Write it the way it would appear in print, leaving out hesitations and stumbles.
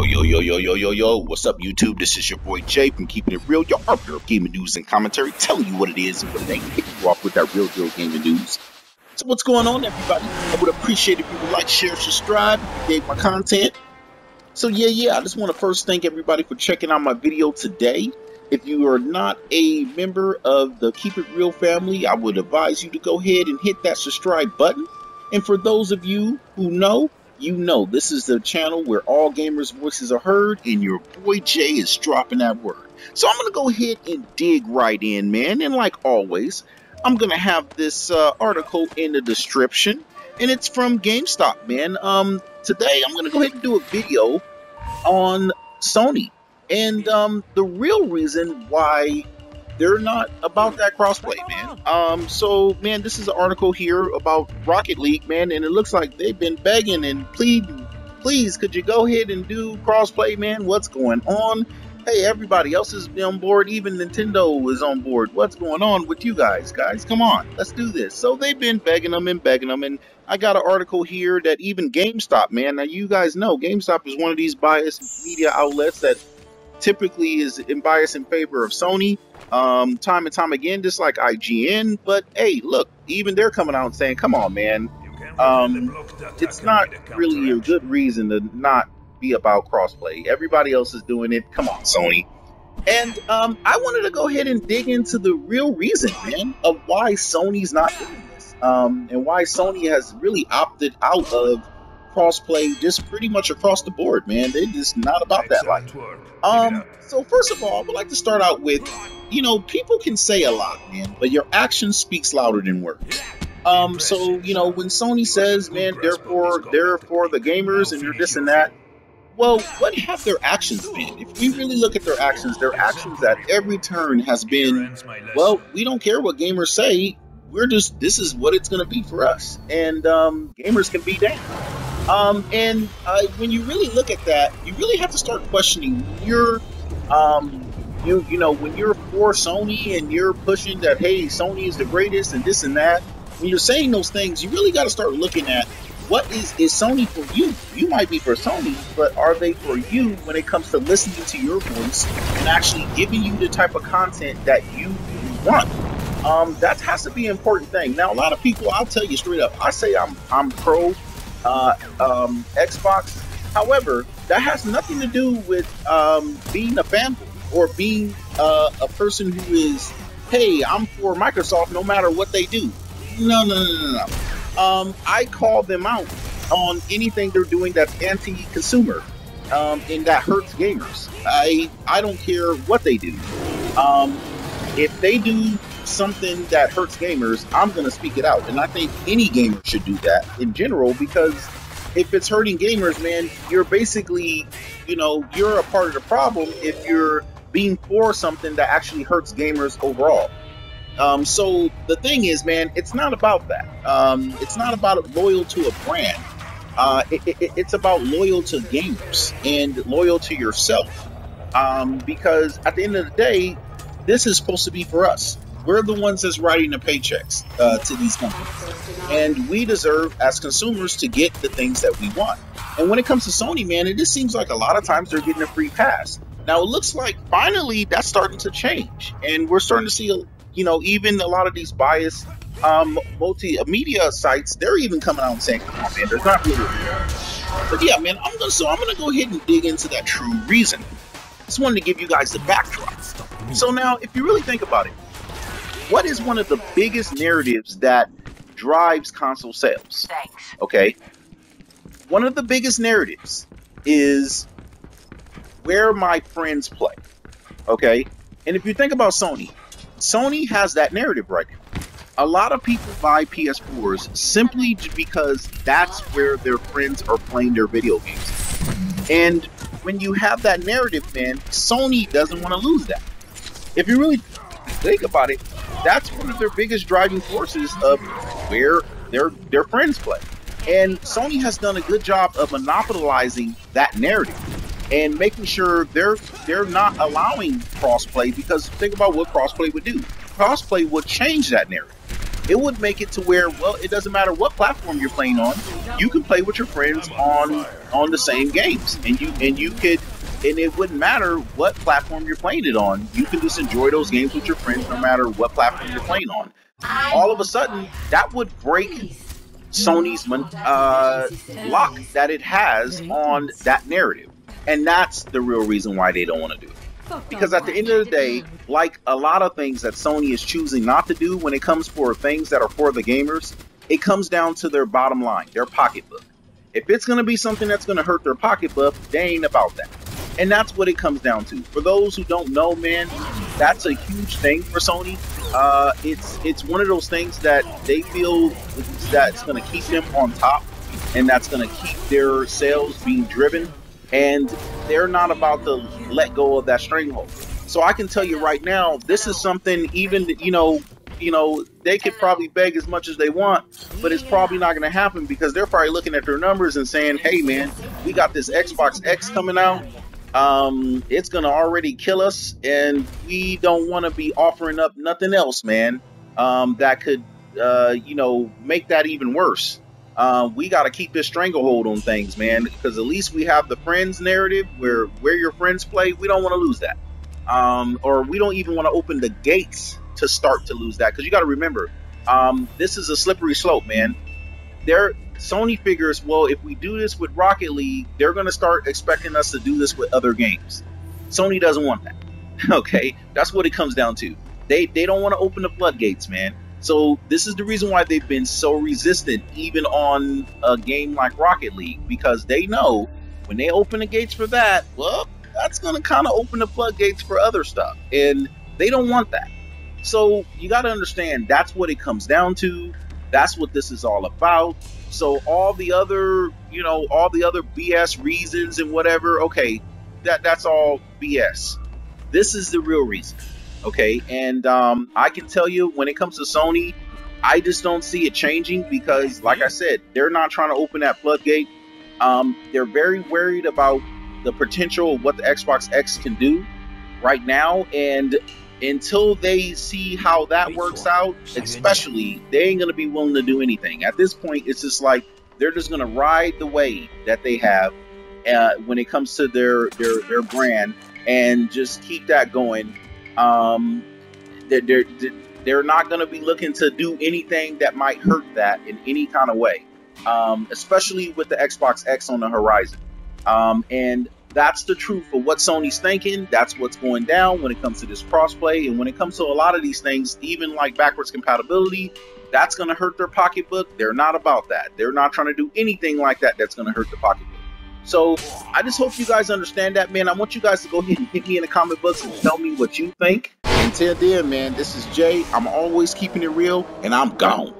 Yo, what's up, YouTube? This is your boy Jay from Keeping It Real, your arbiter of gaming news and commentary, telling you what it is and what it ain't, kicking you off with that real deal gaming news. So what's going on, everybody? I would appreciate if you would like, share, subscribe, if you dig my content. So yeah, I just want to first thank everybody for checking out my video today. If you are not a member of the Keep It Real family, I would advise you to go ahead and hit that subscribe button. And for those of you who know, you know this is the channel where all gamers' voices are heard, and your boy Jay is dropping that word. So I'm going to go ahead and dig right in, man. And like always, I'm going to have this article in the description, and it's from GameStop, man. Today I'm going to go ahead and do a video on Sony and the real reason why they're not about that crossplay, man. So, man, this is an article here about Rocket League, man, and it looks like they've been begging and pleading, please, could you go ahead and do crossplay, man? What's going on? Hey, everybody else is on board. Even Nintendo is on board. What's going on with you guys? Guys, come on, let's do this. So they've been begging them, and I got an article here that even GameStop, man, now you guys know GameStop is one of these biased media outlets that typically is biased in favor of Sony. Time and time again, just like IGN. But hey, look, even they're coming out and saying, come on, man, it's not really a good reason to not be about crossplay. Everybody else is doing it. Come on, Sony. And I wanted to go ahead and dig into the real reason, man, of why Sony's not doing this, and why Sony has really opted out of crossplay just pretty much across the board, man. They're just not about that life. So first of all, I would like to start out with, you know, people can say a lot, man, but your action speaks louder than words. So, you know, when Sony says, man, they're for the gamers and you're this and that, well, what have their actions been? If we really look at their actions at every turn has been, well, we don't care what gamers say. This is what it's going to be for us. And gamers can be damned. When you really look at that, you really have to start questioning your, you know, when you're for Sony and you're pushing that, hey, Sony is the greatest and this and that, when you're saying those things, you really got to start looking at what is Sony for you? You might be for Sony, but are they for you when it comes to listening to your voice and actually giving you the type of content that you want? That has to be an important thing. Now, a lot of people, I'll tell you straight up, I say I'm pro Xbox. However, that has nothing to do with being a fanboy or being a person who is, hey, I'm for Microsoft no matter what they do. No. I call them out on anything they're doing that's anti-consumer, and that hurts gamers. I don't care what they do. If they do something that hurts gamers, I'm going to speak it out. And I think any gamer should do that in general, because if it's hurting gamers, man, you're basically, you know, you're a part of the problem if you're being for something that actually hurts gamers overall. So the thing is, man, it's not about that. It's not about loyal to a brand. It's about loyal to gamers and loyal to yourself. Because at the end of the day, this is supposed to be for us. We're the ones that's writing the paychecks to these companies. And we deserve, as consumers, to get the things that we want. And when it comes to Sony, man, it just seems like a lot of times they're getting a free pass. Now, it looks like finally that's starting to change. And we're starting to see, you know, even a lot of these biased multimedia sites, they're even coming out and saying, come on, man, there's not really. But yeah, man, I'm gonna go ahead and dig into that true reason. Just wanted to give you guys the backdrop. So now, if you really think about it, what is one of the biggest narratives that drives console sales? Okay, one of the biggest narratives is where my friends play. Okay, and if you think about Sony has that narrative right now. A lot of people buy PS4s simply because that's where their friends are playing their video games. And when you have that narrative, man, Sony doesn't want to lose that. If you really think about it, that's one of their biggest driving forces of where their friends play. And Sony has done a good job of monopolizing that narrative and making sure they're not allowing crossplay, because think about what crossplay would do. Crossplay would change that narrative. it would make it to where, well, it doesn't matter what platform you're playing on, you can play with your friends on the same games, and you could, and it wouldn't matter what platform you're playing it on. You can just enjoy those games with your friends no matter what platform you're playing on. All of a sudden, that would break Sony's lock that it has on that narrative. And that's the real reason why they don't want to do it. Because at the end of the day, like a lot of things that Sony is choosing not to do when it comes for things that are for the gamers, it comes down to their bottom line, their pocketbook. If it's going to be something that's going to hurt their pocketbook, they ain't about that. And that's what it comes down to. For those who don't know, man, that's a huge thing for Sony. It's one of those things that they feel that's going to keep them on top, and that's going to keep their sales being driven. And they're not about to let go of that stranglehold. So I can tell you right now, this is something, even, you know, they could probably beg as much as they want, but it's probably not going to happen, because they're probably looking at their numbers and saying, hey man, we got this Xbox X coming out. It's going to already kill us, and we don't want to be offering up nothing else, man, that could, you know, make that even worse. We got to keep this stranglehold on things, man, because at least we have the friends narrative where your friends play. We don't want to lose that. Or we don't even want to open the gates to start to lose that, because you got to remember, this is a slippery slope, man. Sony figures, well, if we do this with Rocket League, they're going to start expecting us to do this with other games. Sony doesn't want that. Okay, that's what it comes down to. They don't want to open the floodgates, man. So this is the reason why they've been so resistant even on a game like Rocket League, because they know when they open the gates for that, well, that's going to kind of open the floodgates for other stuff, and they don't want that. So you got to understand, that's what it comes down to. That's what this is all about. So all the other, you know, all the other BS reasons and whatever, okay, that's all BS. This is the real reason. Okay, and I can tell you, when it comes to Sony, I just don't see it changing, because, like I said, they're not trying to open that floodgate. They're very worried about the potential of what the Xbox X can do right now, and until they see how that works out, especially, they ain't going to be willing to do anything. At this point, it's just like they're just going to ride the wave that they have when it comes to their brand, and just keep that going. They're not going to be looking to do anything that might hurt that in any kind of way, especially with the Xbox X on the horizon. And that's the truth of what Sony's thinking. That's what's going down when it comes to this crossplay, and when it comes to a lot of these things, even like backwards compatibility, that's going to hurt their pocketbook. They're not about that. They're not trying to do anything like that that's going to hurt the pocketbook. So I just hope you guys understand that, man. I want you guys to go ahead and hit me in the comment box and tell me what you think. Until then, man, this is Jay. I'm always keeping it real, and I'm gone.